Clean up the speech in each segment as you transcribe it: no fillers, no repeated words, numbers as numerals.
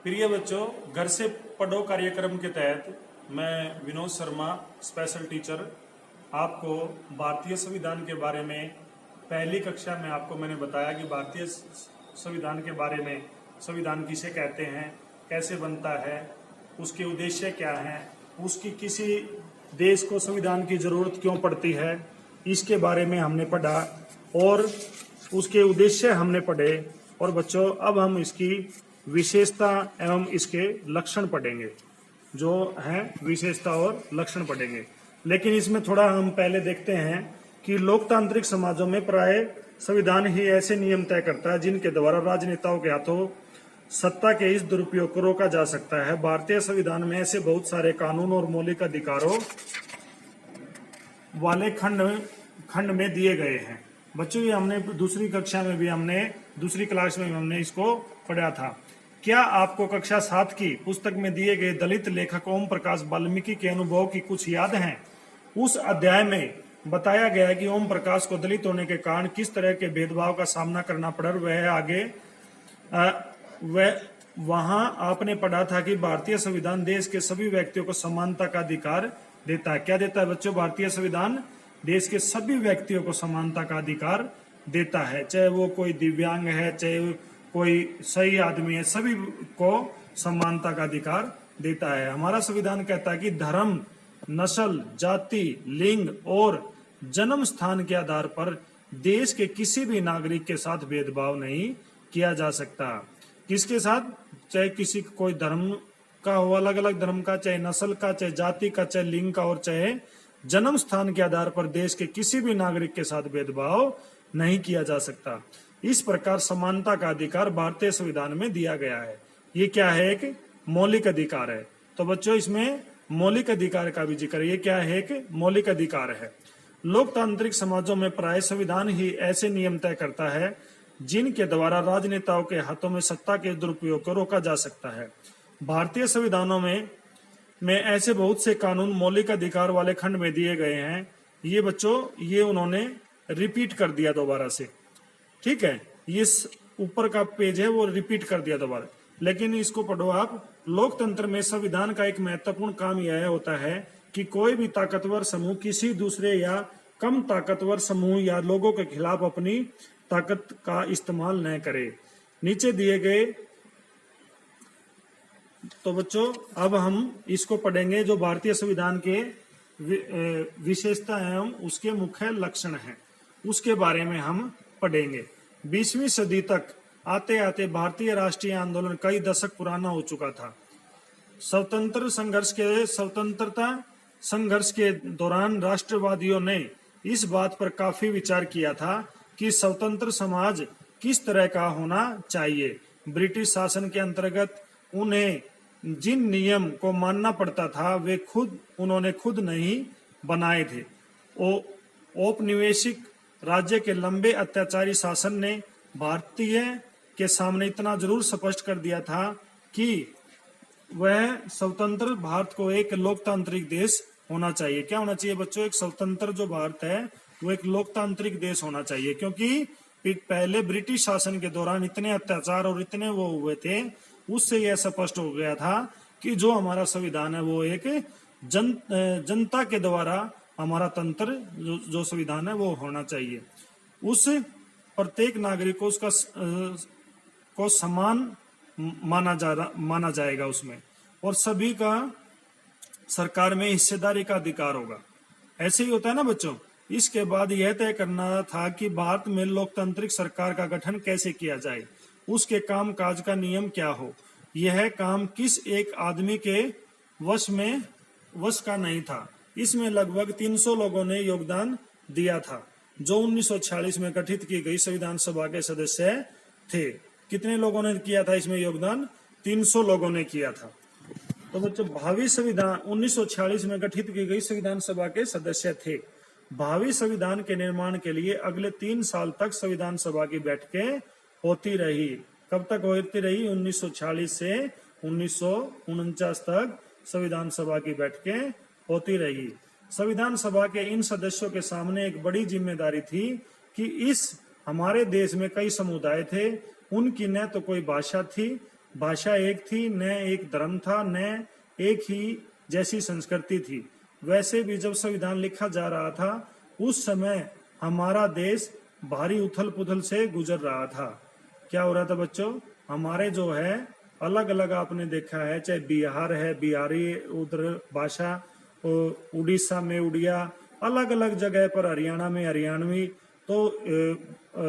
प्रिय बच्चों, घर से पढ़ो कार्यक्रम के तहत मैं विनोद शर्मा, स्पेशल टीचर, आपको भारतीय संविधान के बारे में पहली कक्षा में आपको मैंने बताया कि भारतीय संविधान के बारे में, संविधान किसे कहते हैं, कैसे बनता है, उसके उद्देश्य क्या हैं, उसकी किसी देश को संविधान की जरूरत क्यों पड़ती है, इसके बारे में हमने पढ़ा और उसके उद्देश्य हमने पढ़े। और बच्चों, अब हम इसकी विशेषता एवं इसके लक्षण पढ़ेंगे, जो हैं विशेषता और लक्षण पढ़ेंगे। लेकिन इसमें थोड़ा हम पहले देखते हैं कि लोकतांत्रिक समाजों में प्राय संविधान ही ऐसे नियम तय करता है जिनके द्वारा राजनेताओं के हाथों सत्ता के इस दुरुपयोग को रोका जा सकता है। भारतीय संविधान में ऐसे बहुत सारे कानून और मौलिक अधिकारों वाले खंड में दिए गए हैं। बच्चों, ये हमने दूसरी कक्षा में भी दूसरी क्लास में हमने इसको पढ़ा था। क्या आपको कक्षा 7 की पुस्तक में दिए गए दलित लेखक ओम प्रकाश वाल्मीकि के अनुभव की कुछ याद हैं? उस अध्याय में बताया गया कि ओम प्रकाश को दलित होने के कारण किस तरह के भेदभाव का सामना करना पड़ा। वहां आपने पढ़ा था कि भारतीय संविधान देश के सभी व्यक्तियों को समानता का अधिकार देता है। क्या देता है बच्चों? भारतीय संविधान देश के सभी व्यक्तियों को समानता का अधिकार देता है, चाहे वो कोई दिव्यांग है, चाहे कोई सही आदमी है, सभी को समानता का अधिकार देता है। हमारा संविधान कहता है कि धर्म, नस्ल, जाति, लिंग और जन्म स्थान के आधार पर देश के किसी भी नागरिक के साथ भेदभाव नहीं किया जा सकता। किसके साथ? चाहे किसी कोई धर्म का हो, अलग अलग धर्म का, चाहे नस्ल का, चाहे जाति का, चाहे लिंग का, और चाहे जन्म स्थान के आधार पर देश के किसी भी नागरिक के साथ भेदभाव नहीं किया जा सकता। इस प्रकार समानता का अधिकार भारतीय संविधान में दिया गया है। ये क्या है? एक मौलिक अधिकार है। तो बच्चों, इसमें मौलिक अधिकार का भी जिक्र, ये क्या है? एक मौलिक अधिकार है। लोकतांत्रिक समाजों में प्राय संविधान ही ऐसे नियम तय करता है जिनके द्वारा राजनेताओं के हाथों में सत्ता के दुरुपयोग को रोका जा सकता है। भारतीय संविधानों में ऐसे बहुत से कानून मौलिक अधिकार वाले खंड में दिए गए हैं। ये बच्चों, ये उन्होंने रिपीट कर दिया दोबारा से, ठीक है। ये ऊपर का पेज है वो रिपीट कर दिया दोबारा, लेकिन इसको पढ़ो आप। लोकतंत्र में संविधान का एक महत्वपूर्ण काम यह होता है कि कोई भी ताकतवर समूह किसी दूसरे या कम ताकतवर समूह या लोगों के खिलाफ अपनी ताकत का इस्तेमाल न करे। नीचे दिए गए, तो बच्चों अब हम इसको पढ़ेंगे जो भारतीय संविधान के विशेषता एवं उसके मुख्य लक्षण हैं, उसके बारे में हम पढ़ेंगे। 20वीं सदी तक आते आते भारतीय राष्ट्रीय आंदोलन कई दशक पुराना हो चुका था। स्वतंत्रता संघर्ष के दौरान राष्ट्रवादियों ने इस बात पर काफी विचार किया था कि स्वतंत्र समाज किस तरह का होना चाहिए। ब्रिटिश शासन के अंतर्गत उन्हें जिन नियम को मानना पड़ता था वे उन्होंने खुद नहीं बनाए थे। औपनिवेशिक राज्य के लंबे अत्याचारी शासन ने भारतीय के सामने इतना जरूर स्पष्ट कर दिया था कि वह स्वतंत्र भारत को एक लोकतांत्रिक देश होना चाहिए। क्या होना चाहिए बच्चों? एक स्वतंत्र जो भारत है वो एक लोकतांत्रिक देश होना चाहिए, क्योंकि पहले ब्रिटिश शासन के दौरान इतने अत्याचार और इतने वो हुए थे, उससे यह स्पष्ट हो गया था कि जो हमारा संविधान है वो एक जनता के द्वारा हमारा तंत्र जो संविधान है वो होना चाहिए। उस प्रत्येक नागरिक को उसका को समान माना जाएगा उसमें, और सभी का सरकार में हिस्सेदारी का अधिकार होगा। ऐसे ही होता है ना बच्चों। इसके बाद यह तय करना था कि भारत में लोकतांत्रिक सरकार का गठन कैसे किया जाए, उसके काम काज का नियम क्या हो। यह काम किस एक आदमी के वश का नहीं था। इसमें लगभग 300 लोगों ने योगदान दिया था, जो 1946 में गठित की गई संविधान सभा के सदस्य थे। कितने लोगों ने किया था इसमें योगदान? 300 लोगों ने किया था। तो बच्चों, भावी संविधान 1946 में गठित की गई संविधान सभा के सदस्य थे। भावी संविधान के निर्माण के लिए अगले 3 साल तक संविधान सभा की बैठकें होती रही। कब तक होती रही? 1946 से 1949 तक संविधान सभा की बैठकें होती रही। संविधान सभा के इन सदस्यों के सामने एक बड़ी जिम्मेदारी थी कि हमारे देश में कई समुदाय थे, उनकी न तो कोई भाषा थी भाषा एक थी, न एक धर्म था, न एक ही जैसी संस्कृति थी। वैसे भी जब संविधान लिखा जा रहा था उस समय हमारा देश भारी उथल पुथल से गुजर रहा था। क्या हो रहा था बच्चों? हमारे जो है अलग अलग आपने देखा है, चाहे बिहार है बिहारी उधर भाषा, उड़ीसा में उड़िया, अलग अलग जगह पर हरियाणा में हरियाणवी, तो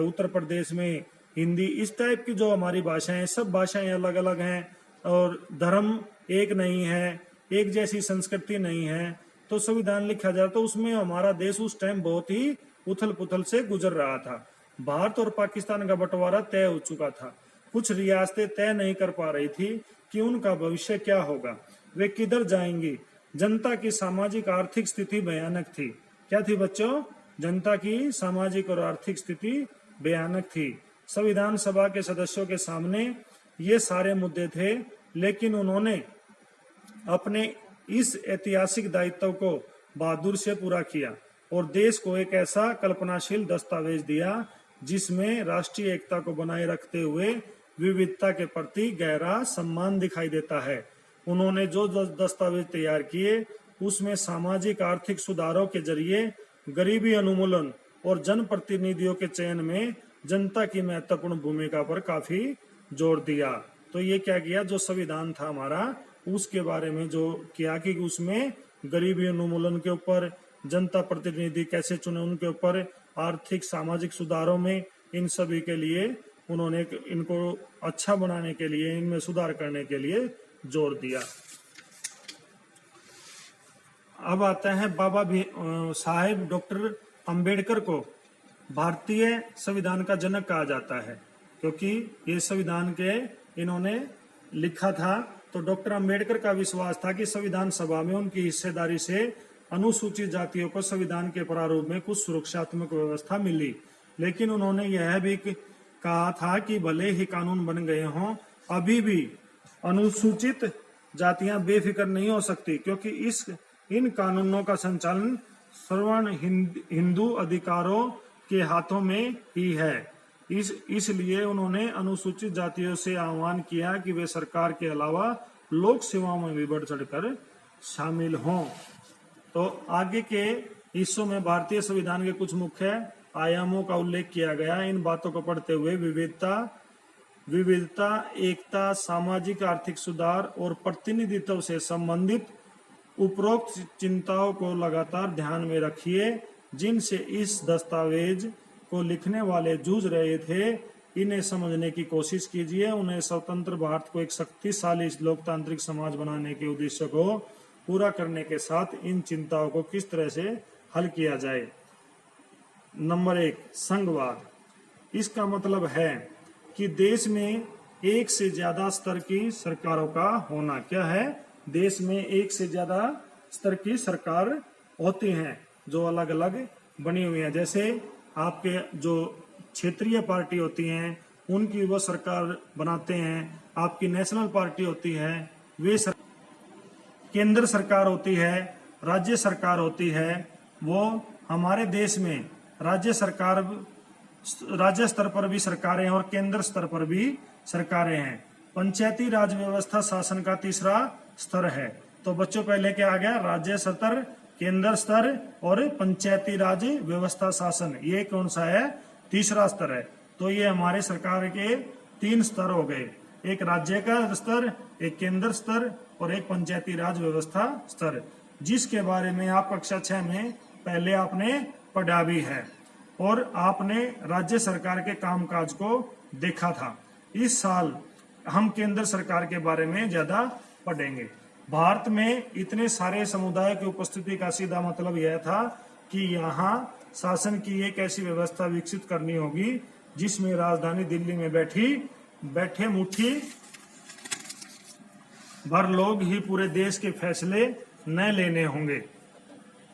उत्तर प्रदेश में हिंदी, इस टाइप की जो हमारी भाषाएं, सब भाषाएं अलग अलग हैं और धर्म एक नहीं है, एक जैसी संस्कृति नहीं है। तो संविधान लिखा जाए तो उसमें हमारा देश उस टाइम बहुत ही उथल पुथल से गुजर रहा था। भारत और पाकिस्तान का बंटवारा तय हो चुका था। कुछ रियासतें तय नहीं कर पा रही थी कि उनका भविष्य क्या होगा, वे किधर जाएंगी। जनता की सामाजिक आर्थिक स्थिति भयानक थी। क्या थी बच्चों? जनता की सामाजिक और आर्थिक स्थिति भयानक थी। संविधान सभा के सदस्यों के सामने ये सारे मुद्दे थे, लेकिन उन्होंने अपने इस ऐतिहासिक दायित्व को बहादुर से पूरा किया और देश को एक ऐसा कल्पनाशील दस्तावेज दिया जिसमें राष्ट्रीय एकता को बनाए रखते हुए विविधता के प्रति गहरा सम्मान दिखाई देता है। उन्होंने जो दस्तावेज तैयार किए उसमें सामाजिक आर्थिक सुधारों के जरिए गरीबी उन्मूलन और जनप्रतिनिधियों के चयन में जनता की महत्वपूर्ण भूमिका पर काफी जोर दिया। तो ये क्या किया, जो संविधान था हमारा उसके बारे में जो किया कि उसमें गरीबी उन्मूलन के ऊपर, जनता प्रतिनिधि कैसे चुने उनके ऊपर, आर्थिक सामाजिक सुधारों में, इन सभी के लिए उन्होंने इनको अच्छा बनाने के लिए, इनमें सुधार करने के लिए जोर दिया। अब आता है बाबा साहेब डॉक्टर अंबेडकर को भारतीय संविधान का जनक कहा जाता है, क्योंकि ये संविधान के इन्होंने लिखा था। तो डॉक्टर अंबेडकर का विश्वास था कि संविधान सभा में उनकी हिस्सेदारी से अनुसूचित जातियों को संविधान के प्रारूप में कुछ सुरक्षात्मक व्यवस्था मिली, लेकिन उन्होंने यह भी कहा था कि भले ही कानून बन गए हों, अभी भी अनुसूचित जातियां बेफिक्र नहीं हो सकती, क्योंकि इन कानूनों का संचालन सवर्ण हिंदू अधिकारों के हाथों में ही है। इसलिए उन्होंने अनुसूचित जातियों से आह्वान किया कि वे सरकार के अलावा लोक सेवाओं में भी बढ़ चढ़कर शामिल हों। तो आगे के हिस्सों में भारतीय संविधान के कुछ मुख्य आयामों का उल्लेख किया गया। इन बातों को पढ़ते हुए विविधता, एकता, सामाजिक आर्थिक सुधार और प्रतिनिधित्व से संबंधित उपरोक्त चिंताओं को लगातार ध्यान में रखिए, जिनसे इस दस्तावेज को लिखने वाले जूझ रहे थे। इन्हें समझने की कोशिश कीजिए। उन्हें स्वतंत्र भारत को एक शक्तिशाली लोकतांत्रिक समाज बनाने के उद्देश्य को पूरा करने के साथ इन चिंताओं को किस तरह से हल किया जाए। नंबर 1, संघवाद। इसका मतलब है कि देश में एक से ज्यादा स्तर की सरकारों का होना। क्या है? देश में एक से ज्यादा स्तर की सरकार होती हैं जो अलग अलग बनी हुई है। जैसे आपके जो क्षेत्रीय पार्टी होती हैं उनकी वो सरकार बनाते हैं, आपकी नेशनल पार्टी होती है, वे केंद्र सरकार होती है, राज्य सरकार होती है। वो हमारे देश में राज्य स्तर पर भी सरकारें और केंद्र स्तर पर भी सरकारें हैं। पंचायती राज व्यवस्था शासन का तीसरा स्तर है। तो बच्चों पहले क्या आ गया? राज्य स्तर, केंद्र स्तर और पंचायती राज व्यवस्था शासन। ये कौन सा है? तीसरा स्तर है। तो ये हमारे सरकार के 3 स्तर हो गए, एक राज्य का स्तर, एक केंद्र स्तर और एक पंचायती राज व्यवस्था स्तर, जिसके बारे में आप कक्षा 6 में पहले आपने पढ़ा भी है और आपने राज्य सरकार के कामकाज को देखा था। इस साल हम केंद्र सरकार के बारे में ज्यादा पढ़ेंगे। भारत में इतने सारे समुदाय की उपस्थिति का सीधा मतलब यह था कि यहाँ शासन की एक ऐसी व्यवस्था विकसित करनी होगी जिसमें राजधानी दिल्ली में बैठे मुट्ठी भर लोग ही पूरे देश के फैसले न लेने होंगे।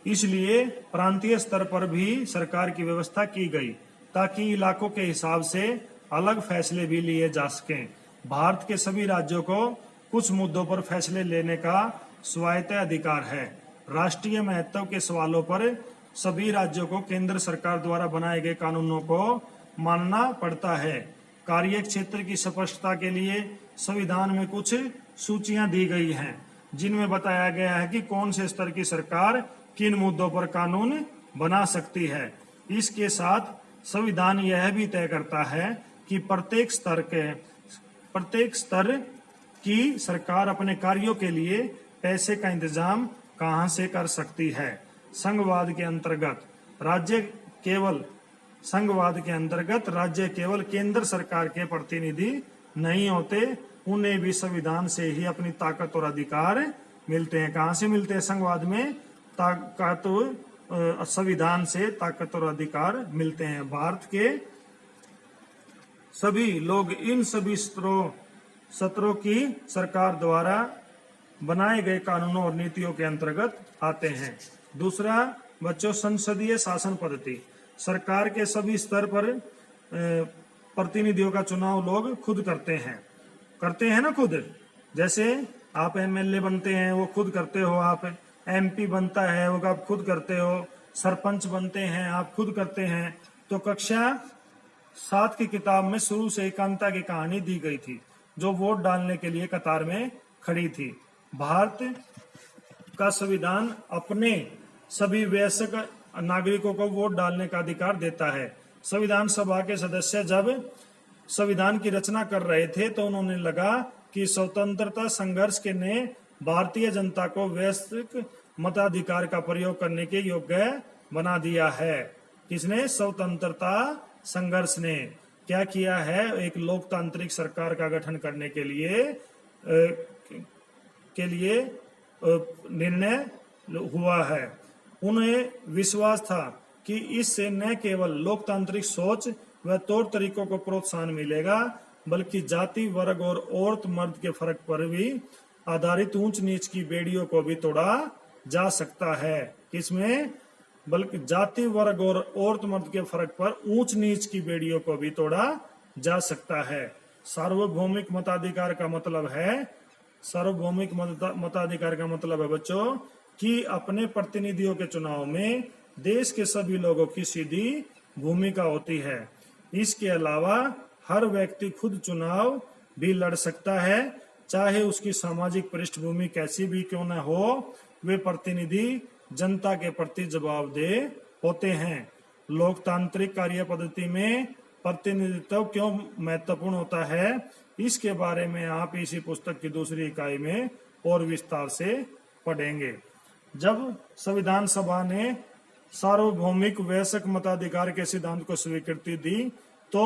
इसलिए प्रांतीय स्तर पर भी सरकार की व्यवस्था की गई ताकि इलाकों के हिसाब से अलग फैसले भी लिए जा सकें। भारत के सभी राज्यों को कुछ मुद्दों पर फैसले लेने का स्वायत्त अधिकार है। राष्ट्रीय महत्व के सवालों पर सभी राज्यों को केंद्र सरकार द्वारा बनाए गए कानूनों को मानना पड़ता है। कार्य क्षेत्र की स्पष्टता के लिए संविधान में कुछ सूचियां दी गई हैं, जिनमें बताया गया है कि कौन से स्तर की सरकार किन मुद्दों पर कानून बना सकती है। इसके साथ संविधान यह भी तय करता है कि प्रत्येक स्तर की सरकार अपने कार्यों के लिए पैसे का इंतजाम कहां से कर सकती है। संघवाद के अंतर्गत राज्य केवल केंद्र सरकार के प्रतिनिधि नहीं होते, उन्हें भी संविधान से ही अपनी ताकत और अधिकार मिलते हैं। कहां से मिलते हैं? संघवाद में संविधान से ताकत और अधिकार मिलते हैं। भारत के सभी लोग इन सभी सत्रों की सरकार द्वारा बनाए गए कानूनों और नीतियों के अंतर्गत आते हैं। दूसरा बच्चों, संसदीय शासन पद्धति। सरकार के सभी स्तर पर प्रतिनिधियों का चुनाव लोग खुद करते हैं ना खुद। जैसे आप एमएलए बनते हैं वो खुद करते हो, आप एमपी बनता है वो आप खुद करते हो, सरपंच बनते हैं आप खुद करते हैं। तो कक्षा 7 की किताब में शुरू से कांता की कहानी दी गई थी, जो वोट डालने के लिए कतार में खड़ी थी। भारत का संविधान अपने सभी वयस्क नागरिकों को वोट डालने का अधिकार देता है। संविधान सभा के सदस्य जब संविधान की रचना कर रहे थे तो उन्होंने लगा कि स्वतंत्रता संघर्ष के ने भारतीय जनता को वयस्क मताधिकार का प्रयोग करने के योग्य बना दिया है। किसने? स्वतंत्रता संघर्ष ने क्या किया है? एक लोकतांत्रिक सरकार का गठन करने के लिए निर्णय हुआ है। उन्हें विश्वास था कि इससे न केवल लोकतांत्रिक सोच व तौर तरीकों को प्रोत्साहन मिलेगा, बल्कि जाति, वर्ग और औरत मर्द के फर्क पर भी आधारित ऊंच नीच की बेड़ियों को भी तोड़ा जा सकता है। इसमें बल्कि जाति, वर्ग और औरत मर्द के फर्क पर ऊंच नीच की बेड़ियों को भी तोड़ा जा सकता है। सार्वभौमिक मताधिकार का मतलब है बच्चों कि अपने प्रतिनिधियों के चुनाव में देश के सभी लोगों की सीधी भूमिका होती है। इसके अलावा हर व्यक्ति खुद चुनाव भी लड़ सकता है, चाहे उसकी सामाजिक पृष्ठभूमि कैसी भी क्यों न हो। वे प्रतिनिधि जनता के प्रति जवाबदेह होते हैं। लोकतांत्रिक कार्य पद्धति में प्रतिनिधित्व क्यों महत्वपूर्ण होता है, इसके बारे में आप इसी पुस्तक की दूसरी इकाई में और विस्तार से पढ़ेंगे। जब संविधान सभा ने सार्वभौमिक वयस्क मताधिकार के सिद्धांत को स्वीकृति दी तो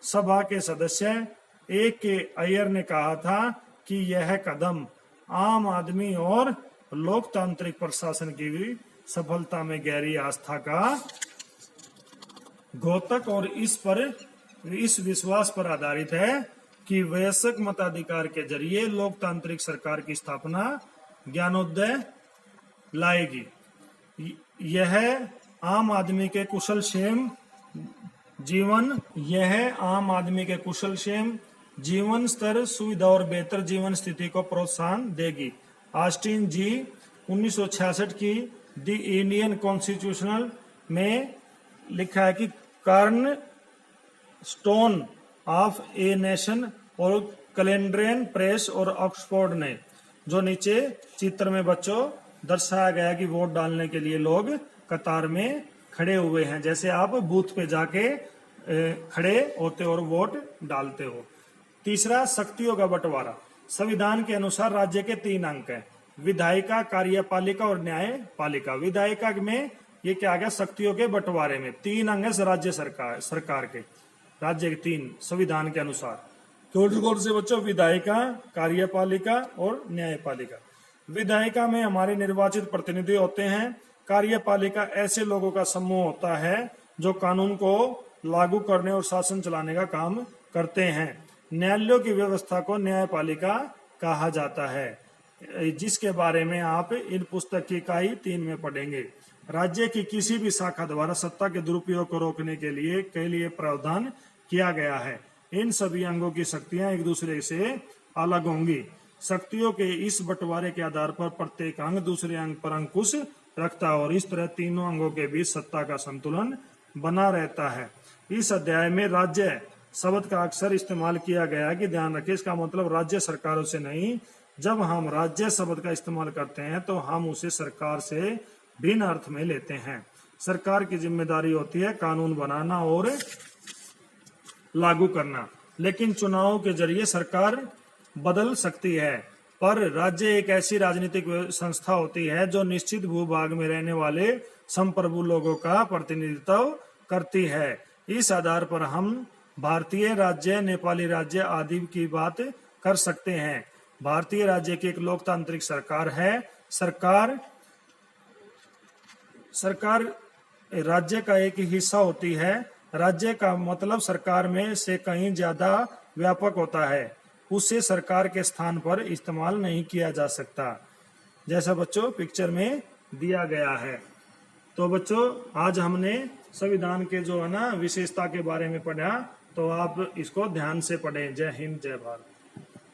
सभा के सदस्य A.K. अय्यर ने कहा था कि यह कदम आम आदमी और लोकतांत्रिक प्रशासन की भी सफलता में गहरी आस्था का द्योतक और इस विश्वास पर आधारित है कि वयस्क मताधिकार के जरिए लोकतांत्रिक सरकार की स्थापना ज्ञानोदय लाएगी। यह आम आदमी के कुशल क्षेम जीवन स्तर, सुविधा और बेहतर जीवन स्थिति को प्रोत्साहन देगी। ऑस्टिन जी 1966 की द इंडियन कॉन्स्टिट्यूशनल में लिखा है कि corn stone of a nation और कैलेंड्रियन प्रेस और ऑक्सफोर्ड ने, जो नीचे चित्र में बच्चों दर्शाया गया कि वोट डालने के लिए लोग कतार में खड़े हुए हैं, जैसे आप बूथ पे जाके खड़े होते और वोट डालते हो। तीसरा, शक्तियों का बंटवारा। संविधान के अनुसार राज्य के 3 अंग हैं, विधायिका, कार्यपालिका और न्यायपालिका। विधायिका में ये क्या आ गया? शक्तियों के बंटवारे में 3 अंग है राज्य सरकार के, राज्य के 3 संविधान के अनुसार। कौन से बच्चों? विधायिका, कार्यपालिका और न्यायपालिका। विधायिका में हमारे निर्वाचित प्रतिनिधि होते हैं। कार्यपालिका ऐसे लोगों का समूह होता है जो कानून को लागू करने और शासन चलाने का काम करते हैं। न्यायालयों की व्यवस्था को न्यायपालिका कहा जाता है, जिसके बारे में आप इन पुस्तक की इकाई 3 में पढ़ेंगे। राज्य की किसी भी शाखा द्वारा सत्ता के दुरुपयोग को रोकने के लिए प्रावधान किया गया है। इन सभी अंगों की शक्तियां एक दूसरे से अलग होंगी। शक्तियों के इस बंटवारे के आधार पर प्रत्येक अंग दूसरे अंग पर अंकुश रखता है और इस तरह तीनों अंगों के बीच सत्ता का संतुलन बना रहता है। इस अध्याय में राज्य शब्द का अक्सर इस्तेमाल किया गया है कि ध्यान रखें, इसका मतलब राज्य सरकारों से नहीं। जब हम राज्य शब्द का इस्तेमाल करते हैं तो हम उसे सरकार से भिन्न अर्थ में लेते हैं। सरकार की जिम्मेदारी होती है कानून बनाना और लागू करना, लेकिन चुनाव के जरिए सरकार बदल सकती है। पर राज्य एक ऐसी राजनीतिक संस्था होती है जो निश्चित भूभाग में रहने वाले संप्रभु लोगों का प्रतिनिधित्व करती है। इस आधार पर हम भारतीय राज्य, नेपाली राज्य आदि की बात कर सकते हैं। भारतीय राज्य की एक लोकतांत्रिक सरकार है। सरकार राज्य का एक हिस्सा होती है। राज्य का मतलब सरकार में से कहीं ज्यादा व्यापक होता है। उसे सरकार के स्थान पर इस्तेमाल नहीं किया जा सकता, जैसा बच्चों पिक्चर में दिया गया है। तो बच्चों आज हमने संविधान के जो है ना विशेषता के बारे में पढ़ा, तो आप इसको ध्यान से पढ़ें। जय हिंद, जय भारत।